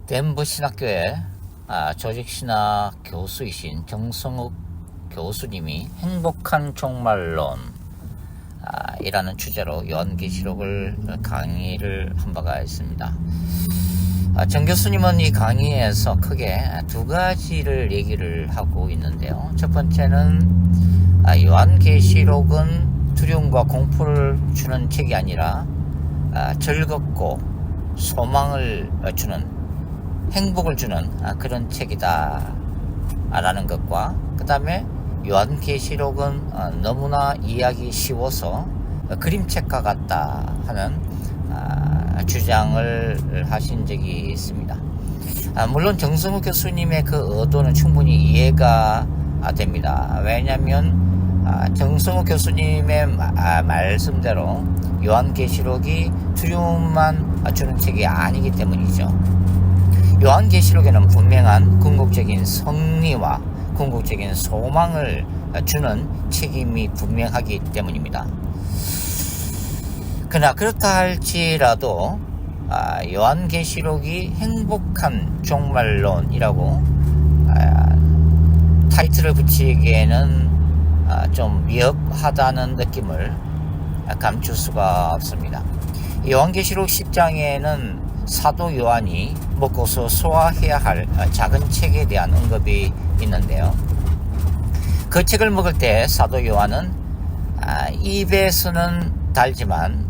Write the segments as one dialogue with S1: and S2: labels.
S1: 덴버 신학교의 조직신학 교수이신 정성욱 교수님이 행복한 종말론 이라는 주제로 요한계시록을 강의를 한 바가 있습니다. 정 교수님은 이 강의에서 크게 두 가지를 얘기를 하고 있는데요. 첫 번째는 요한계시록은 두려움과 공포를 주는 책이 아니라 즐겁고 소망을 주는, 행복을 주는 그런 책이다 라는 것과, 그 다음에 요한계시록은 너무나 이해하기 쉬워서 그림책과 같다 하는 주장을 하신 적이 있습니다. 물론 정성욱 교수님의 그 의도는 충분히 이해가 됩니다. 왜냐하면 정성욱 교수님의 말씀대로 요한계시록이 두려움만 주는 책이 아니기 때문이죠. 요한계시록에는 분명한 궁극적인 승리와 궁극적인 소망을 주는 책임이 분명하기 때문입니다. 그러나 그렇다 할지라도 요한계시록이 행복한 종말론이라고 타이틀을 붙이기에는 좀 위협하다는 느낌을 감출 수가 없습니다. 요한계시록 10장에는 사도 요한이 먹고서 소화해야 할 작은 책에 대한 언급이 있는데요. 그 책을 먹을 때 사도 요한은 입에서는 달지만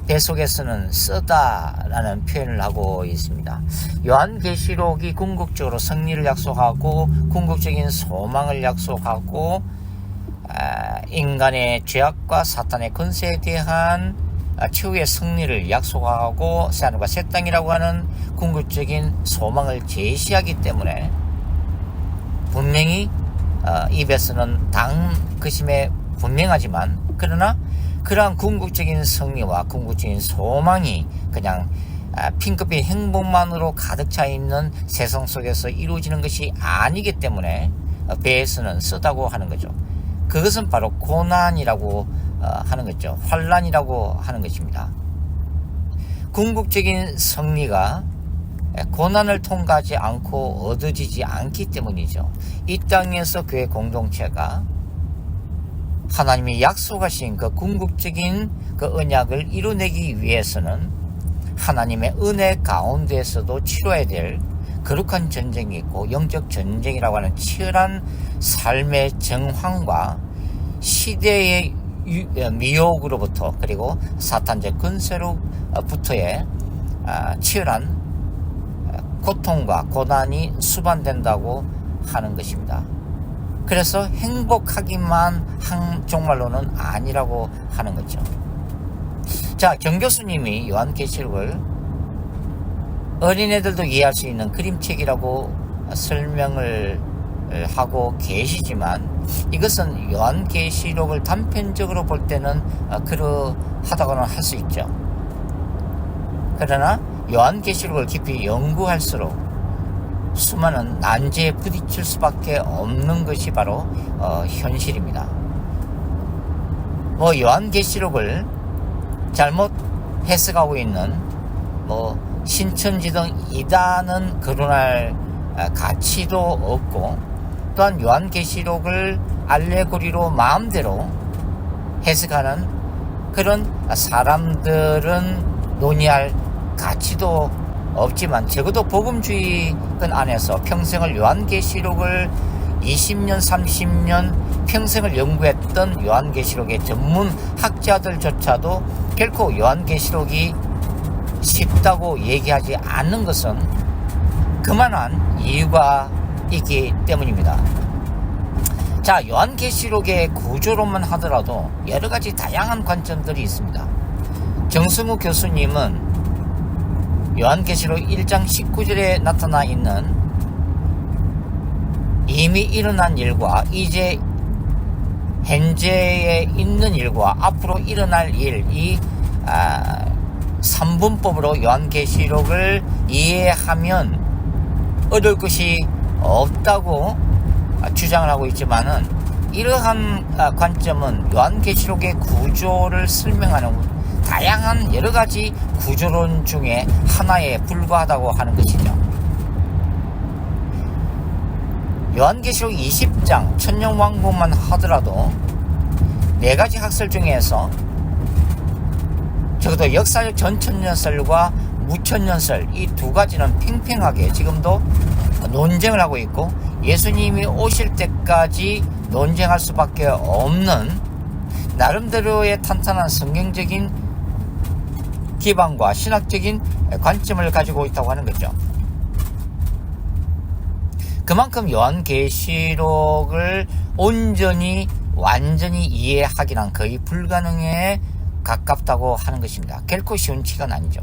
S1: 뱃속에서는 쓰다라는 표현을 하고 있습니다. 요한계시록이 궁극적으로 승리를 약속하고 궁극적인 소망을 약속하고 인간의 죄악과 사탄의 권세에 대한 최후의 승리를 약속하고 새하늘과 새 땅이라고 하는 궁극적인 소망을 제시하기 때문에 분명히 입에서는 당그심에 분명하지만, 그러나 그러한 궁극적인 승리와 궁극적인 소망이 그냥 핑크빛 행복만으로 가득 차 있는 세상 속에서 이루어지는 것이 아니기 때문에 배에서는 쓰다고 하는 거죠. 그것은 바로 고난이라고 하는 거죠. 환난이라고 하는 것입니다. 궁극적인 승리가 고난을 통과하지 않고 얻어지지 않기 때문이죠. 이 땅에서 교회 공동체가 하나님이 약속하신 그 궁극적인 그 언약을 이루내기 위해서는 하나님의 은혜 가운데에서도 치러야 될 거룩한 전쟁이 있고, 영적 전쟁이라고 하는 치열한 삶의 정황과 시대의 미혹으로부터, 그리고 사탄적 권세로부터의 치열한 고통과 고난이 수반된다고 하는 것입니다. 그래서 행복하기만 한 종말론은 아니라고 하는 거죠. 자, 정 교수님이 요한계시록을 어린애들도 이해할 수 있는 그림책이라고 설명을 하고 계시지만, 이것은 요한계시록을 단편적으로 볼 때는 그러하다고는 할 수 있죠. 그러나 요한계시록을 깊이 연구할수록 수많은 난제에 부딪힐 수밖에 없는 것이 바로 현실입니다. 요한계시록을 잘못 해석하고 있는 신천지 등 이단은 거론할 가치도 없고, 또한 요한계시록을 알레고리로 마음대로 해석하는 그런 사람들은 논의할 가치도 없지만, 적어도 복음주의권 안에서 평생을 요한계시록을 20년, 30년 평생을 연구했던 요한계시록의 전문 학자들조차도 결코 요한계시록이 쉽다고 얘기하지 않는 것은 그만한 이유가 있기 때문입니다. 자, 요한계시록의 구조로만 하더라도 여러 가지 다양한 관점들이 있습니다. 정성욱 교수님은 요한계시록 1장 19절에 나타나 있는 이미 일어난 일과 이제 현재에 있는 일과 앞으로 일어날 일, 이 3분법으로 요한계시록을 이해하면 얻을 것이 없다고 주장을 하고 있지만은, 이러한 관점은 요한계시록의 구조를 설명하는 다양한 여러 가지 구조론 중에 하나에 불과하다고 하는 것이죠. 요한계시록 20장 천년왕국만 하더라도 4가지 학설 중에서 적어도 역사적 전천년설과 무천년설 이 2가지는 팽팽하게 지금도 논쟁을 하고 있고 예수님이 오실 때까지 논쟁할 수밖에 없는 나름대로의 탄탄한 성경적인 기반과 신학적인 관점을 가지고 있다고 하는 거죠. 그만큼 요한계시록을 온전히 완전히 이해하기는 거의 불가능에 가깝다고 하는 것입니다. 결코 쉬운 치가 아니죠.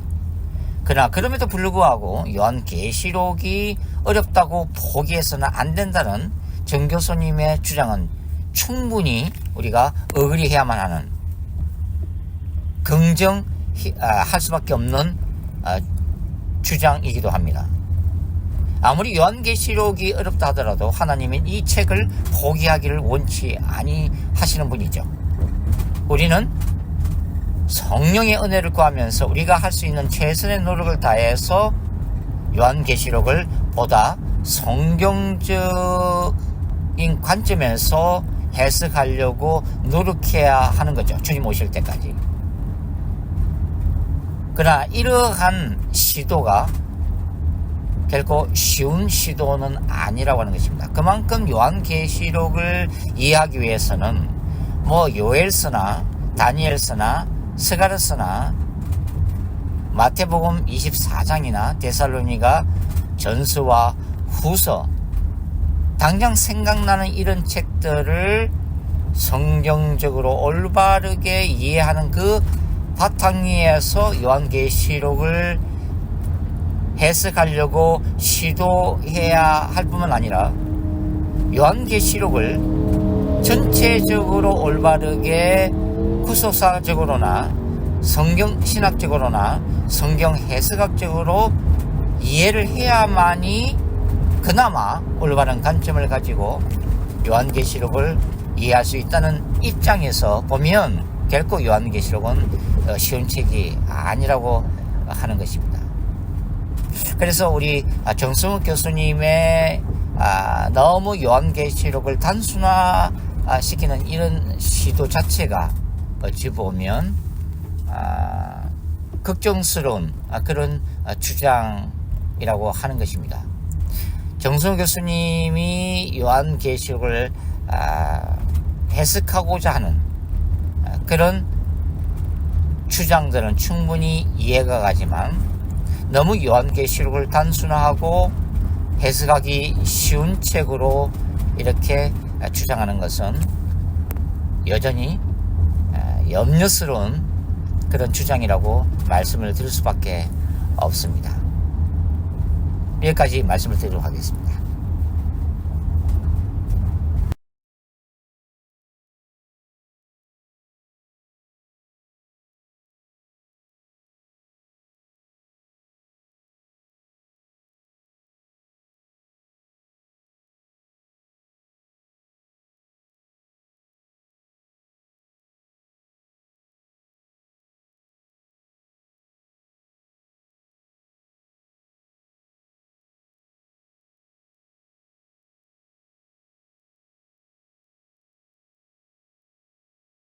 S1: 그러나 그럼에도 불구하고 요한계시록이 어렵다고 포기해서는 안 된다는 정 교수님의 주장은 충분히 우리가 어그리해야만 하는 긍정할 수밖에 없는 주장이기도 합니다. 아무리 요한계시록이 어렵다 하더라도 하나님은 이 책을 포기하기를 원치 아니하시는 분이죠. 우리는 성령의 은혜를 구하면서 우리가 할 수 있는 최선의 노력을 다해서 요한계시록을 보다 성경적인 관점에서 해석하려고 노력해야 하는 거죠. 주님 오실 때까지. 그러나 이러한 시도가 결코 쉬운 시도는 아니라고 하는 것입니다. 그만큼 요한계시록을 이해하기 위해서는 요엘서나 다니엘서나 스가랴서나 마태복음 24장이나 데살로니가 전서와 후서 당장 생각나는 이런 책들을 성경적으로 올바르게 이해하는 그 바탕 위에서 요한계시록을 해석하려고 시도해야 할 뿐만 아니라 요한계시록을 전체적으로 올바르게 구속사적으로나 성경신학적으로나 성경해석학적으로 이해를 해야만이 그나마 올바른 관점을 가지고 요한계시록을 이해할 수 있다는 입장에서 보면 결코 요한계시록은 쉬운 책이 아니라고 하는 것입니다. 그래서 우리 정성욱 교수님의 너무 요한계시록을 단순화시키는 이런 시도 자체가 어찌 보면 걱정스러운 그런 주장이라고 하는 것입니다. 정성욱 교수님이 요한계시록을 해석하고자 하는 그런 주장들은 충분히 이해가 가지만 너무 요한계시록을 단순화하고 해석하기 쉬운 책으로 이렇게 주장하는 것은 여전히 염려스러운 그런 주장이라고 말씀을 드릴 수밖에 없습니다. 여기까지 말씀을 드리도록 하겠습니다.